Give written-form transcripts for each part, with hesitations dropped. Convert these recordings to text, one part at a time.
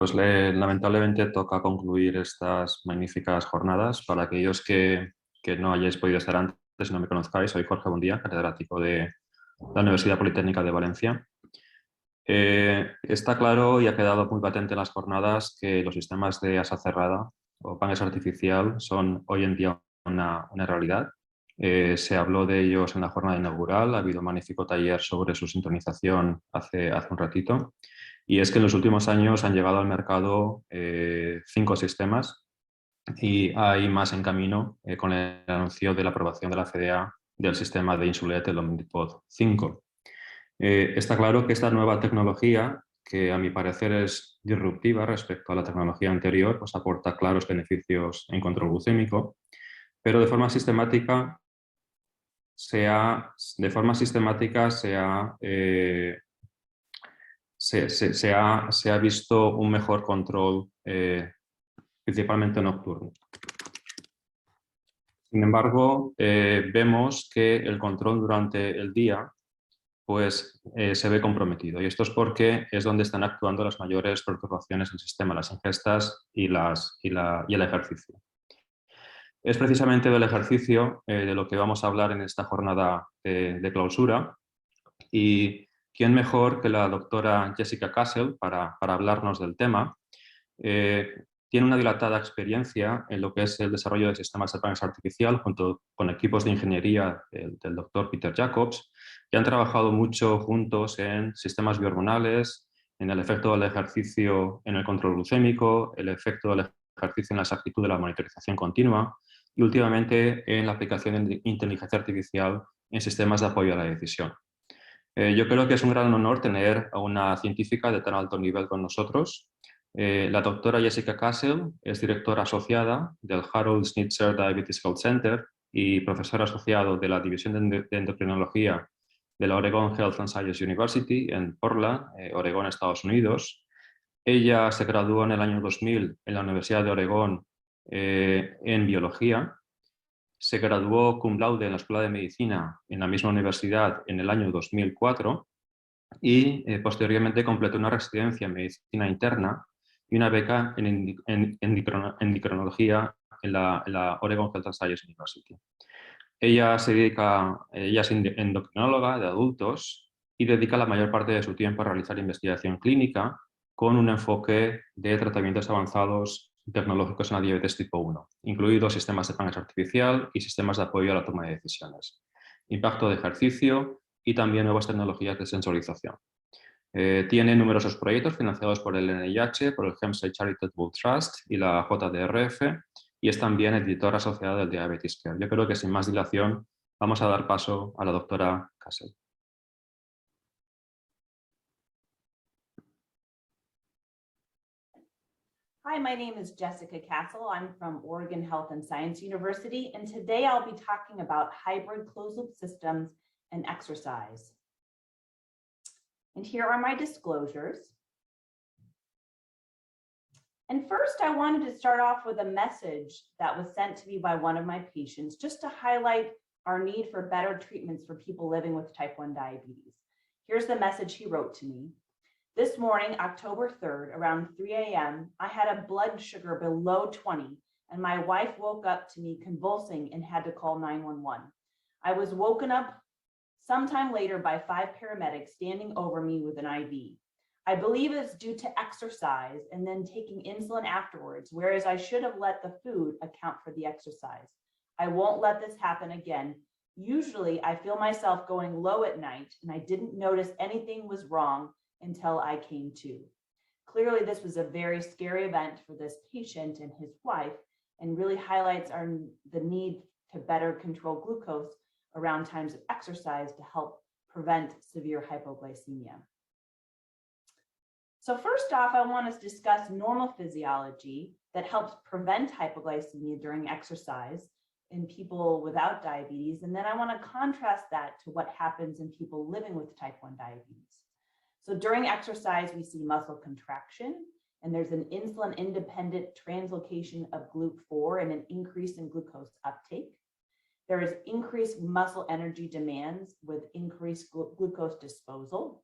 Pues lamentablemente toca concluir estas magníficas jornadas. Para aquellos que no hayáis podido estar antes y no me conozcáis, soy Jorge Bondía, catedrático de la Universidad Politécnica de Valencia. Está claro y ha quedado muy patente en las jornadas que los sistemas de asa cerrada o paneles artificial son hoy en día una realidad. Se habló de ellos en la jornada inaugural, ha habido un magnífico taller sobre su sintonización hace un ratito. Y es que en los últimos años han llegado al mercado 5 sistemas y hay más en camino con el anuncio de la aprobación de la FDA del sistema de Insulet, el Omnipod 5. Está claro que esta nueva tecnología, que a mi parecer es disruptiva respecto a la tecnología anterior, pues aporta claros beneficios en control glucémico, pero de forma sistemática se ha visto un mejor control, principalmente nocturno. Sin embargo, vemos que el control durante el día pues, se ve comprometido. Y esto es porque es donde están actuando las mayores perturbaciones del sistema, las ingestas y el ejercicio. Es precisamente del ejercicio de lo que vamos a hablar en esta jornada de clausura. Y quién mejor que la doctora Jessica Castle para hablarnos del tema. Tiene una dilatada experiencia en lo que es el desarrollo de sistemas de aprendizaje artificial junto con equipos de ingeniería del doctor Peter Jacobs, que han trabajado mucho juntos en sistemas biohormonales, en el efecto del ejercicio en el control glucémico, el efecto del ejercicio en la exactitud de la monitorización continua y últimamente en la aplicación de inteligencia artificial en sistemas de apoyo a la decisión. Yo creo que es un gran honor tener a una científica de tan alto nivel con nosotros. La doctora Jessica Castle es directora asociada del Harold Schnitzer Diabetes Health Center y profesor asociado de la División de Endocrinología de la Oregon Health and Science University en Portland, Oregón, Estados Unidos. Ella se graduó en el año 2000 en la Universidad de Oregón en biología. Se graduó cum laude en la Escuela de Medicina en la misma universidad en el año 2004 y posteriormente completó una residencia en Medicina Interna y una beca en endocrinología en la Oregon Health and Science University. Ella es endocrinóloga de adultos y dedica la mayor parte de su tiempo a realizar investigación clínica con un enfoque de tratamientos avanzados tecnológicos en la diabetes tipo 1, incluidos sistemas de páncreas artificial y sistemas de apoyo a la toma de decisiones, impacto de ejercicio y también nuevas tecnologías de sensorización. Tiene numerosos proyectos financiados por el NIH, por el Hempstead Charitable Trust y la JDRF, y es también editora asociada del Diabetes Care. Yo creo que sin más dilación vamos a dar paso a la doctora Castle. Hi, my name is Jessica Castle. I'm from Oregon Health and Science University, and today I'll be talking about hybrid closed-loop systems and exercise. And here are my disclosures. And first, I wanted to start off with a message that was sent to me by one of my patients, just to highlight our need for better treatments for people living with type 1 diabetes. Here's the message he wrote to me. This morning, October 3rd, around 3 a.m., I had a blood sugar below 20, and my wife woke up to me convulsing and had to call 911. I was woken up sometime later by 5 paramedics standing over me with an IV. I believe it's due to exercise and then taking insulin afterwards, whereas I should have let the food account for the exercise. I won't let this happen again. Usually, I feel myself going low at night, and I didn't notice anything was wrong until I came to. Clearly, this was a very scary event for this patient and his wife, and really highlights the need to better control glucose around times of exercise to help prevent severe hypoglycemia. So first off, I want to discuss normal physiology that helps prevent hypoglycemia during exercise in people without diabetes, and then I want to contrast that to what happens in people living with type 1 diabetes. So during exercise, we see muscle contraction, and there's an insulin-independent translocation of GLUT4 and an increase in glucose uptake. There is increased muscle energy demands with increased glucose disposal.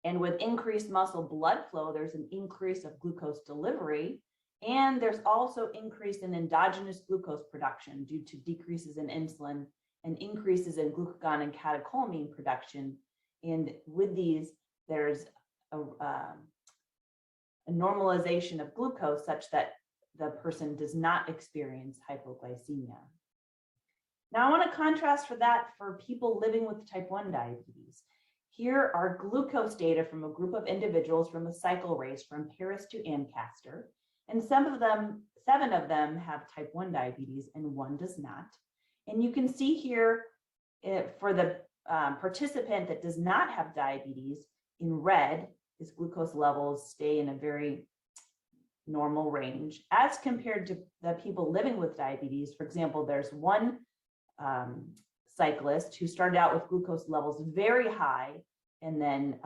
And with increased muscle blood flow, there's an increase of glucose delivery. And there's also increase in endogenous glucose production due to decreases in insulin and increases in glucagon and catecholamine production. And with these, there's a normalization of glucose such that the person does not experience hypoglycemia. Now, I want to contrast for people living with type 1 diabetes. Here are glucose data from a group of individuals from a cycle race from Paris to Ancaster. And 7 of them have type 1 diabetes and 1 does not. And you can see here for the participant that does not have diabetes, in red, his glucose levels stay in a very normal range as compared to the people living with diabetes. For example, there's one cyclist who started out with glucose levels very high and then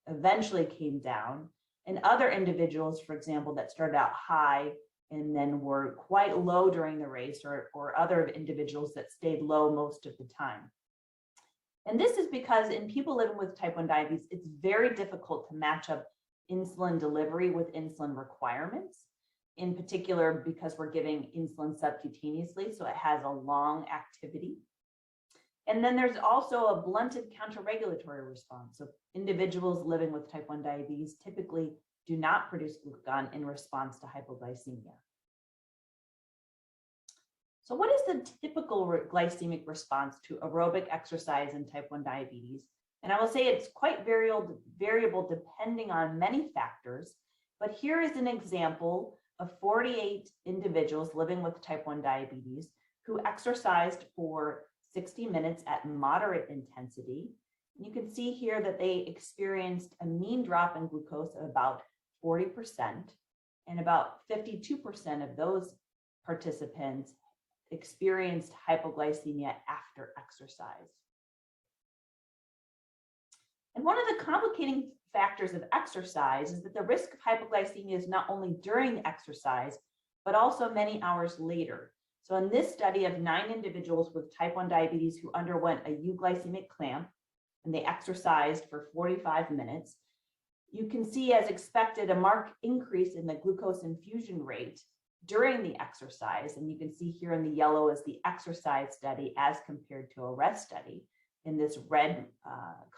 eventually came down, and other individuals, for example, that started out high and then were quite low during the race, or other individuals that stayed low most of the time. And this is because in people living with type 1 diabetes, it's very difficult to match up insulin delivery with insulin requirements, in particular because we're giving insulin subcutaneously, so it has a long activity. And then there's also a blunted counterregulatory response. So individuals living with type 1 diabetes typically do not produce glucagon in response to hypoglycemia. So what is the typical glycemic response to aerobic exercise in type 1 diabetes? And I will say it's quite variable depending on many factors, but here is an example of 48 individuals living with type 1 diabetes who exercised for 60 minutes at moderate intensity. And you can see here that they experienced a mean drop in glucose of about 40%, and about 52% of those participants experienced hypoglycemia after exercise. And one of the complicating factors of exercise is that the risk of hypoglycemia is not only during the exercise, but also many hours later. So in this study of 9 individuals with type 1 diabetes who underwent a euglycemic clamp, and they exercised for 45 minutes, you can see, as expected, a marked increase in the glucose infusion rate during the exercise. And you can see here in the yellow is the exercise study as compared to a rest study. In this red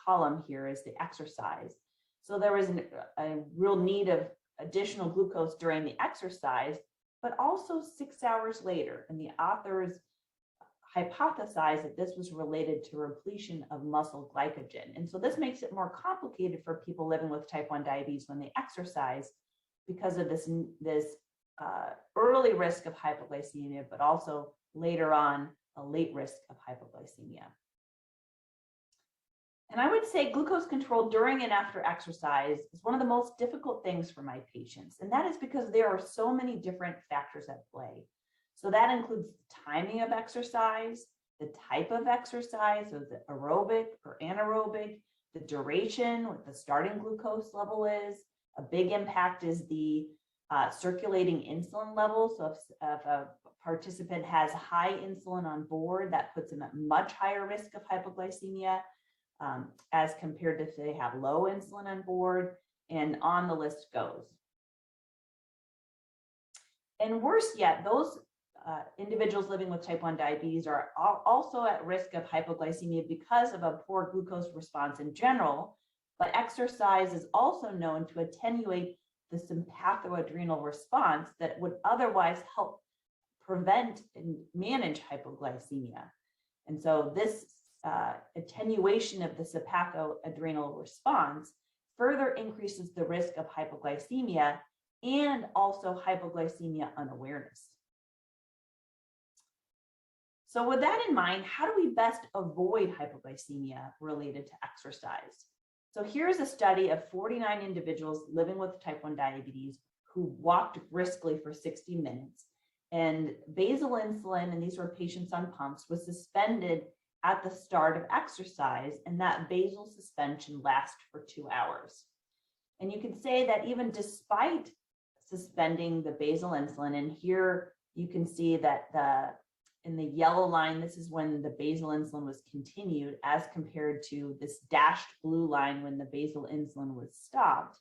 column here is the exercise. So there was a real need of additional glucose during the exercise, but also 6 hours later. And the authors hypothesized that this was related to repletion of muscle glycogen. And so this makes it more complicated for people living with type 1 diabetes when they exercise because of this early risk of hypoglycemia, but also later on a late risk of hypoglycemia. And I would say glucose control during and after exercise is one of the most difficult things for my patients. And that is because there are so many different factors at play. So that includes the timing of exercise, the type of exercise, so the aerobic or anaerobic, the duration, what the starting glucose level is. A big impact is the circulating insulin level. So if a participant has high insulin on board, that puts them at much higher risk of hypoglycemia as compared to if they have low insulin on board, and on the list goes. And worse yet, those individuals living with type 1 diabetes are also at risk of hypoglycemia because of a poor glucose response in general, but exercise is also known to attenuate the sympathoadrenal response that would otherwise help prevent and manage hypoglycemia. And so this attenuation of the sympathoadrenal response further increases the risk of hypoglycemia and also hypoglycemia unawareness. So with that in mind, how do we best avoid hypoglycemia related to exercise? So here's a study of 49 individuals living with type 1 diabetes who walked briskly for 60 minutes. And basal insulin, and these were patients on pumps, was suspended at the start of exercise, and that basal suspension lasts for 2 hours. And you can say that even despite suspending the basal insulin, and here you can see that the in the yellow line, this is when the basal insulin was continued as compared to this dashed blue line when the basal insulin was stopped,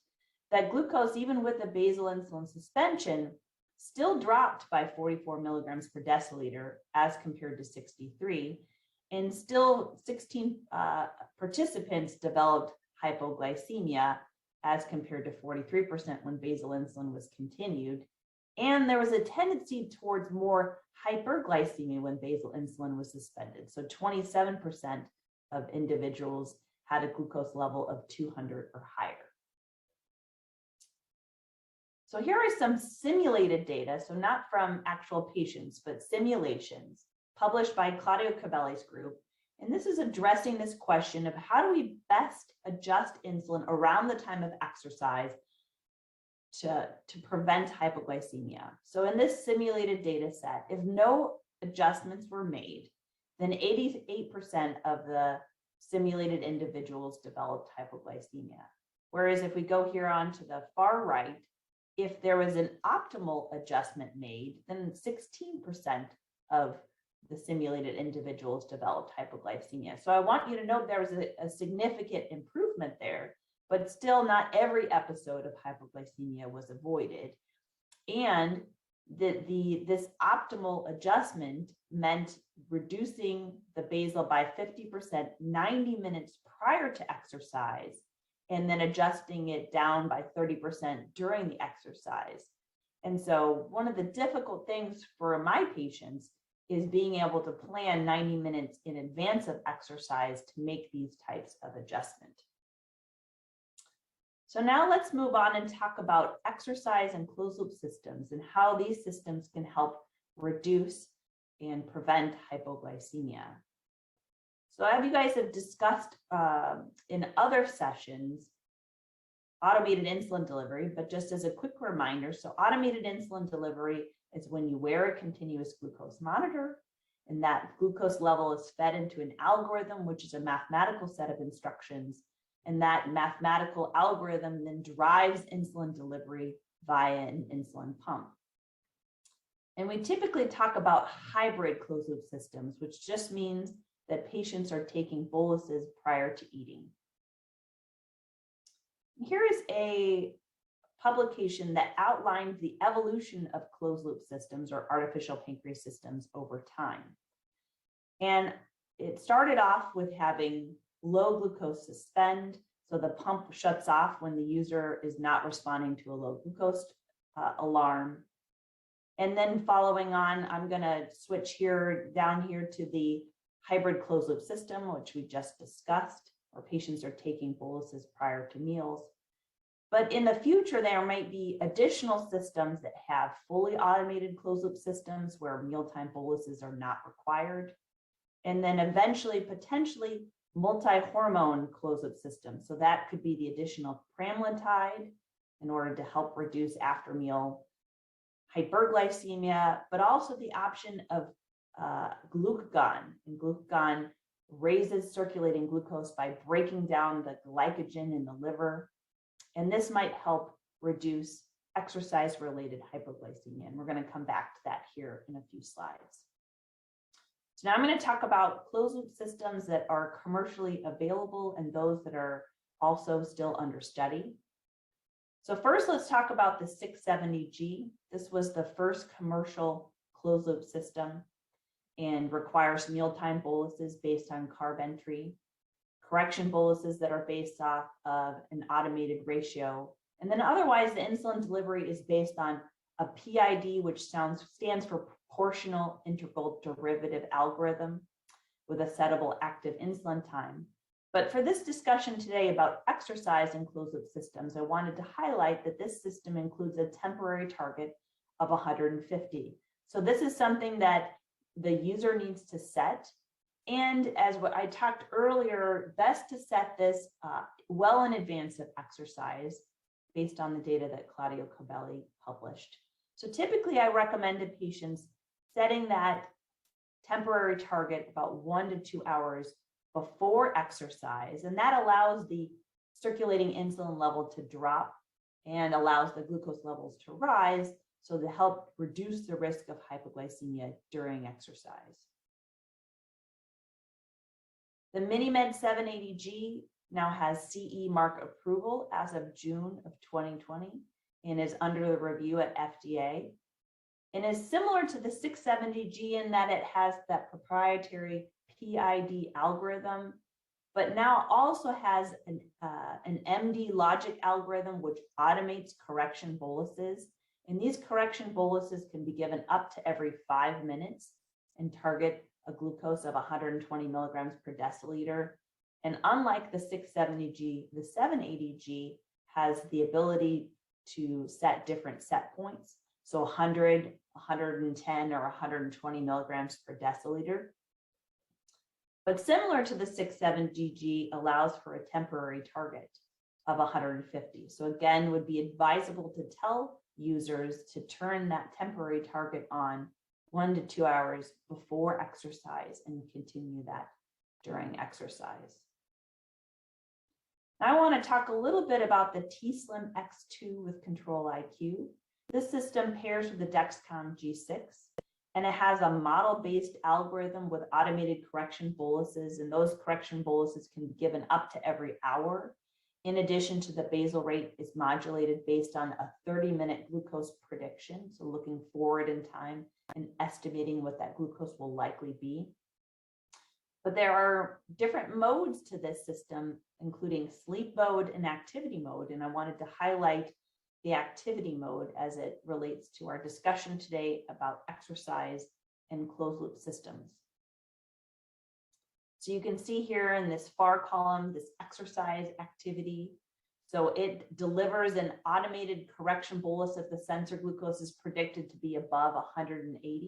that glucose, even with the basal insulin suspension, still dropped by 44 milligrams per deciliter as compared to 63, and still 16 participants developed hypoglycemia as compared to 43% when basal insulin was continued. And there was a tendency towards more hyperglycemia when basal insulin was suspended. So 27% of individuals had a glucose level of 200 or higher. So here are some simulated data, so not from actual patients, but simulations published by Claudio Cabelli's group. And this is addressing this question of how do we best adjust insulin around the time of exercise to prevent hypoglycemia. So in this simulated data set, if no adjustments were made, then 88% of the simulated individuals developed hypoglycemia. Whereas if we go here on to the far right, if there was an optimal adjustment made, then 16% of the simulated individuals developed hypoglycemia. So I want you to note there was a significant improvement there, but still not every episode of hypoglycemia was avoided. And this optimal adjustment meant reducing the basal by 50% 90 minutes prior to exercise, and then adjusting it down by 30% during the exercise. And so one of the difficult things for my patients is being able to plan 90 minutes in advance of exercise to make these types of adjustment. So now let's move on and talk about exercise and closed loop systems and how these systems can help reduce and prevent hypoglycemia. So as you guys have discussed in other sessions, automated insulin delivery, but just as a quick reminder, so automated insulin delivery is when you wear a continuous glucose monitor, and that glucose level is fed into an algorithm, which is a mathematical set of instructions. And that mathematical algorithm then drives insulin delivery via an insulin pump. And we typically talk about hybrid closed loop systems, which just means that patients are taking boluses prior to eating. Here is a publication that outlines the evolution of closed loop systems or artificial pancreas systems over time. And it started off with having low glucose suspend. So the pump shuts off when the user is not responding to a low glucose alarm. And then following on, I'm going to switch here down here to the hybrid closed loop system, which we just discussed, where patients are taking boluses prior to meals. But in the future, there might be additional systems that have fully automated closed loop systems where mealtime boluses are not required. And then eventually, potentially, multi-hormone closed loop systems. So that could be the additional pramlintide in order to help reduce after meal hyperglycemia, but also the option of glucagon. And glucagon raises circulating glucose by breaking down the glycogen in the liver. And this might help reduce exercise-related hypoglycemia. And we're going to come back to that here in a few slides. So now I'm going to talk about closed loop systems that are commercially available and those that are also still under study. So first, let's talk about the 670G. This was the first commercial closed loop system and requires mealtime boluses based on carb entry, correction boluses that are based off of an automated ratio. And then otherwise, the insulin delivery is based on a PID, which stands for proportional interval derivative algorithm with a settable active insulin time. But for this discussion today about exercise and closed loop systems, I wanted to highlight that this system includes a temporary target of 150. So this is something that the user needs to set. And as what I talked earlier, best to set this well in advance of exercise based on the data that Claudio Cabelli published. So typically I recommend to patients setting that temporary target about 1 to 2 hours before exercise, and that allows the circulating insulin level to drop and allows the glucose levels to rise so to help reduce the risk of hypoglycemia during exercise. The MiniMed 780G now has CE mark approval as of June of 2020 and is under the review at FDA, and is similar to the 670G in that it has that proprietary PID algorithm, but now also has an MD logic algorithm which automates correction boluses. And these correction boluses can be given up to every 5 minutes and target a glucose of 120 milligrams per deciliter. And unlike the 670G, the 780G has the ability to set different set points. So 100, 110, or 120 milligrams per deciliter. But similar to the 670G allows for a temporary target of 150. So again, would be advisable to tell users to turn that temporary target on 1 to 2 hours before exercise and continue that during exercise. Now I want to talk a little bit about the t:slim X2 with Control-IQ. This system pairs with the Dexcom G6, and it has a model-based algorithm with automated correction boluses, and those correction boluses can be given up to every hour. In addition to the basal rate is modulated based on a 30-minute glucose prediction, so looking forward in time and estimating what that glucose will likely be. But there are different modes to this system, including sleep mode and activity mode, and I wanted to highlight the activity mode as it relates to our discussion today about exercise and closed loop systems. So you can see here in this far column, this exercise activity. So it delivers an automated correction bolus if the sensor glucose is predicted to be above 180.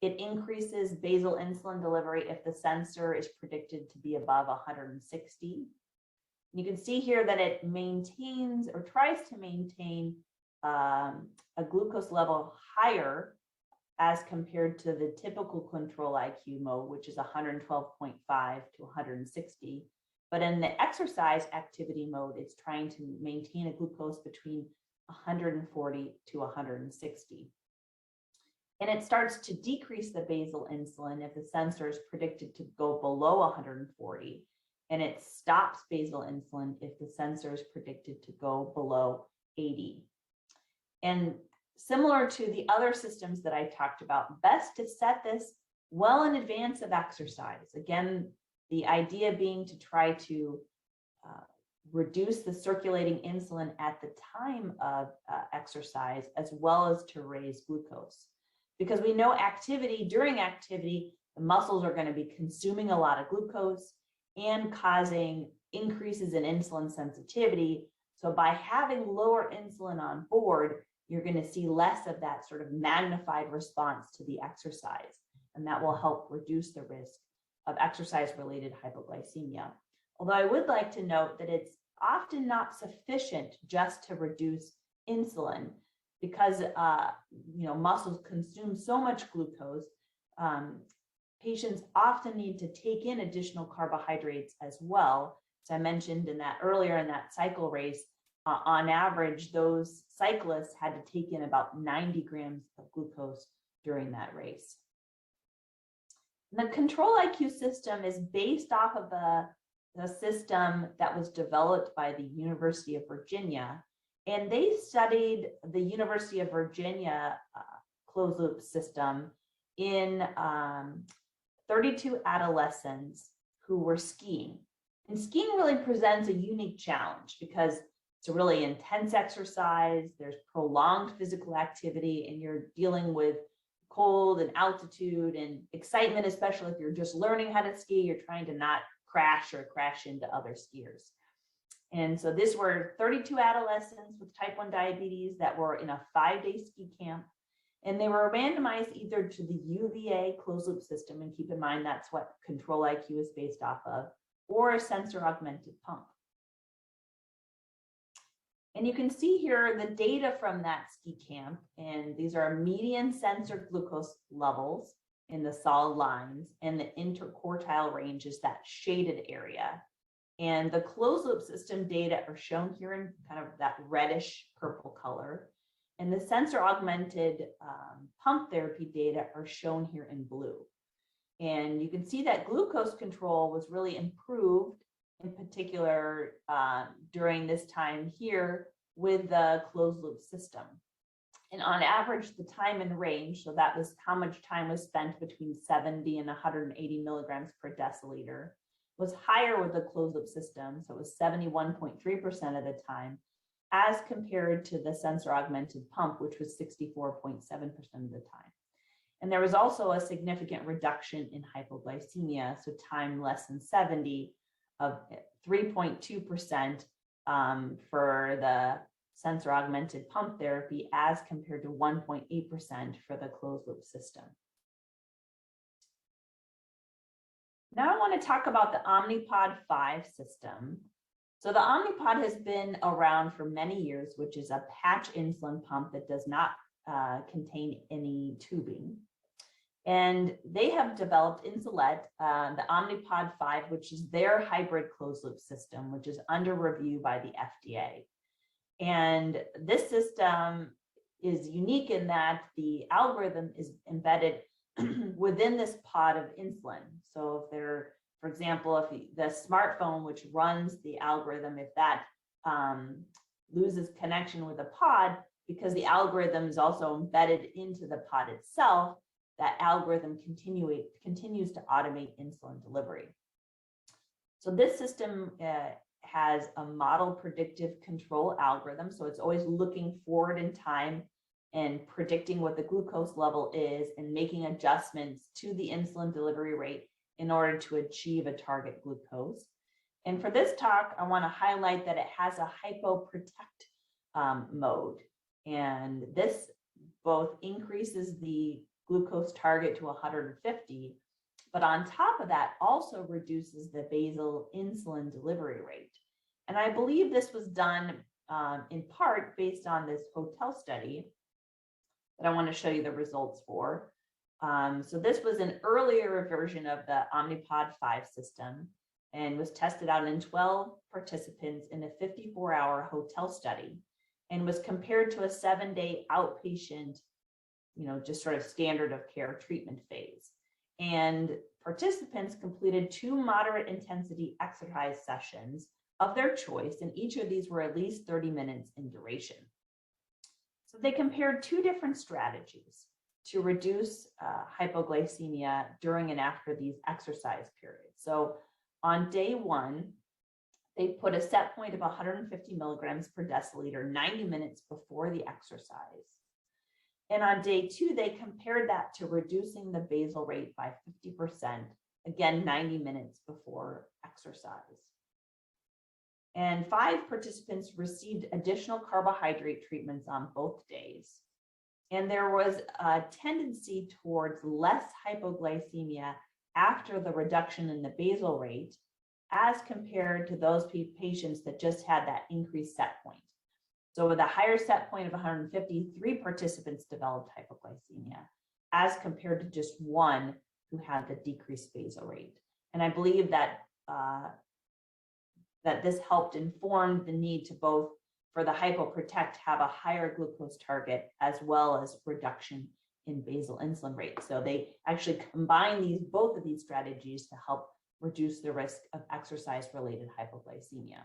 It increases basal insulin delivery if the sensor is predicted to be above 160. You can see here that it maintains or tries to maintain a glucose level higher as compared to the typical Control-IQ mode, which is 112.5 to 160. But in the exercise activity mode, it's trying to maintain a glucose between 140 to 160. And it starts to decrease the basal insulin if the sensor is predicted to go below 140. And it stops basal insulin if the sensor is predicted to go below 80. And similar to the other systems that I talked about, best to set this well in advance of exercise. Again, the idea being to try to reduce the circulating insulin at the time of exercise, as well as to raise glucose. Because we know during activity, the muscles are going to be consuming a lot of glucose and causing increases in insulin sensitivity. So by having lower insulin on board, you're going to see less of that sort of magnified response to the exercise. And that will help reduce the risk of exercise-related hypoglycemia. Although I would like to note that it's often not sufficient just to reduce insulin, because muscles consume so much glucose. Patients often need to take in additional carbohydrates as well. As I mentioned earlier in that cycle race, on average, those cyclists had to take in about 90 grams of glucose during that race. The Control-IQ system is based off of the system that was developed by the University of Virginia. And they studied the University of Virginia closed loop system in 32 adolescents who were skiing. And skiing really presents a unique challenge because it's a really intense exercise, there's prolonged physical activity, and you're dealing with cold and altitude and excitement, especially if you're just learning how to ski, you're trying to not crash into other skiers. And so these were 32 adolescents with type 1 diabetes that were in a 5-day ski camp. And they were randomized either to the UVA closed loop system, and keep in mind that's what Control-IQ is based off of, or a sensor augmented pump. And you can see here the data from that ski camp, and these are median sensor glucose levels in the solid lines, and the interquartile range is that shaded area. And the closed loop system data are shown here in kind of that reddish purple color. And the sensor augmented pump therapy data are shown here in blue. And you can see that glucose control was really improved, in particular during this time here with the closed loop system. And on average, the time in range, so that was how much time was spent between 70 and 180 milligrams per deciliter, was higher with the closed loop system. So it was 71.3% of the time, as compared to the sensor augmented pump, which was 64.7% of the time. And there was also a significant reduction in hypoglycemia, so time less than 70 of 3.2% for the sensor augmented pump therapy, as compared to 1.8% for the closed loop system. Now I want to talk about the Omnipod 5 system. So the Omnipod has been around for many years, which is a patch insulin pump that does not contain any tubing. And they have developed Insulet, the Omnipod 5, which is their hybrid closed loop system, which is under review by the FDA. And this system is unique in that the algorithm is embedded within this pod of insulin. So if there, for example, if the smartphone, which runs the algorithm, if that loses connection with the pod, because the algorithm is also embedded into the pod itself, that algorithm continues to automate insulin delivery. So this system has a model predictive control algorithm. So it's always looking forward in time and predicting what the glucose level is and making adjustments to the insulin delivery rate in order to achieve a target glucose. And for this talk, I want to highlight that it has a hypoprotect mode. And this both increases the glucose target to 150, but on top of that also reduces the basal insulin delivery rate. And I believe this was done in part based on this hotel study that I want to show you the results for. So this was an earlier version of the Omnipod 5 system and was tested out in 12 participants in a 54-hour hotel study and was compared to a 7-day outpatient, just sort of standard of care treatment phase. And participants completed 2 moderate intensity exercise sessions of their choice, and each of these were at least 30 minutes in duration. So they compared 2 different strategies to reduce hypoglycemia during and after these exercise periods. So on day 1, they put a set point of 150 milligrams per deciliter 90 minutes before the exercise. And on day 2, they compared that to reducing the basal rate by 50%, again, 90 minutes before exercise. And 5 participants received additional carbohydrate treatments on both days. And there was a tendency towards less hypoglycemia after the reduction in the basal rate as compared to those patients that just had that increased set point. So with a higher set point of 150, 3 participants developed hypoglycemia as compared to just 1 who had the decreased basal rate. And I believe that that this helped inform the need to both, for the hypoprotect, have a higher glucose target as well as reduction in basal insulin rate. So they actually combine both of these strategies to help reduce the risk of exercise-related hypoglycemia.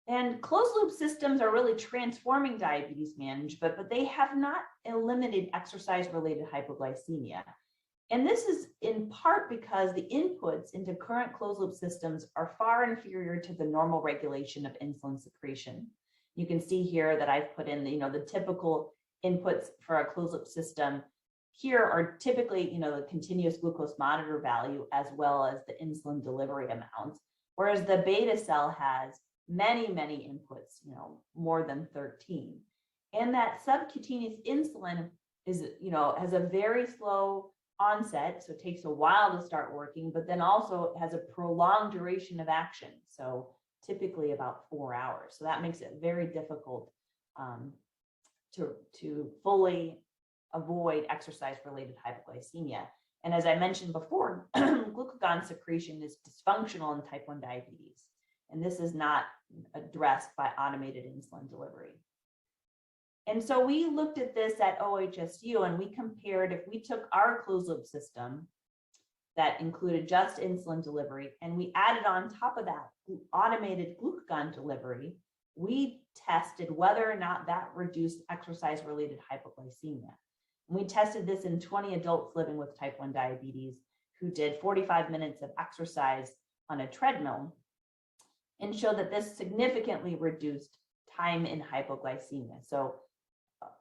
And closed loop systems are really transforming diabetes management, but they have not eliminated exercise-related hypoglycemia. And this is in part because the inputs into current closed loop systems are far inferior to the normal regulation of insulin secretion. You can see here that I've put in the typical inputs for a closed loop system. Here are typically the continuous glucose monitor value as well as the insulin delivery amount, whereas the beta cell has many inputs, more than 13. And that subcutaneous insulin is, has a very slow onset, so it takes a while to start working, but then also has a prolonged duration of action, so typically about 4 hours. So that makes it very difficult to fully avoid exercise-related hypoglycemia. And as I mentioned before, glucagon secretion is dysfunctional in type 1 diabetes. and this is not addressed by automated insulin delivery. And so we looked at this at OHSU and we compared if we took our closed loop system that included just insulin delivery and we added on top of that automated glucagon delivery, we tested whether or not that reduced exercise-related hypoglycemia. And we tested this in 20 adults living with type 1 diabetes who did 45 minutes of exercise on a treadmill and showed that this significantly reduced time in hypoglycemia. So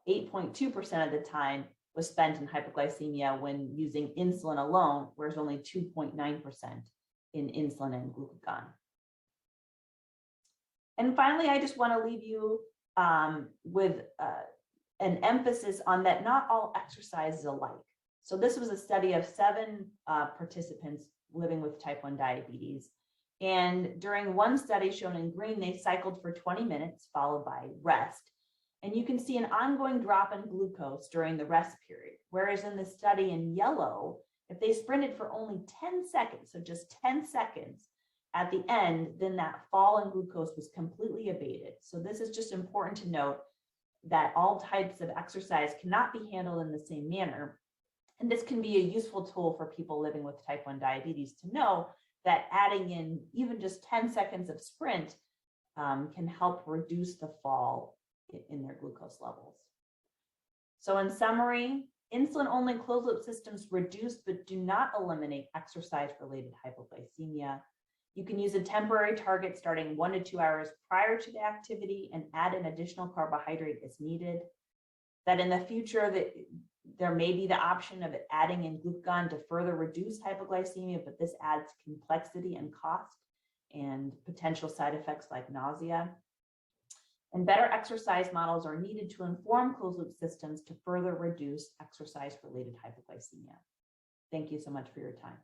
8.2% of the time was spent in hypoglycemia when using insulin alone, whereas only 2.9% in insulin and glucagon. And finally, I just want to leave you with an emphasis on that not all exercise is alike. So this was a study of 7 participants living with type 1 diabetes. And during one study shown in green, they cycled for 20 minutes followed by rest. And you can see an ongoing drop in glucose during the rest period. Whereas in the study in yellow, if they sprinted for only 10 seconds, so just 10 seconds at the end, then that fall in glucose was completely abated. So this is just important to note that all types of exercise cannot be handled in the same manner. And this can be a useful tool for people living with type 1 diabetes to know that adding in even just 10 seconds of sprint can help reduce the fall in their glucose levels. So in summary, insulin-only closed-loop systems reduce but do not eliminate exercise-related hypoglycemia. You can use a temporary target starting 1 to 2 hours prior to the activity and add an additional carbohydrate as needed. That in the future, there may be the option of adding in glucagon to further reduce hypoglycemia, but this adds complexity and cost and potential side effects like nausea. And better exercise models are needed to inform closed-loop systems to further reduce exercise-related hypoglycemia. Thank you so much for your time.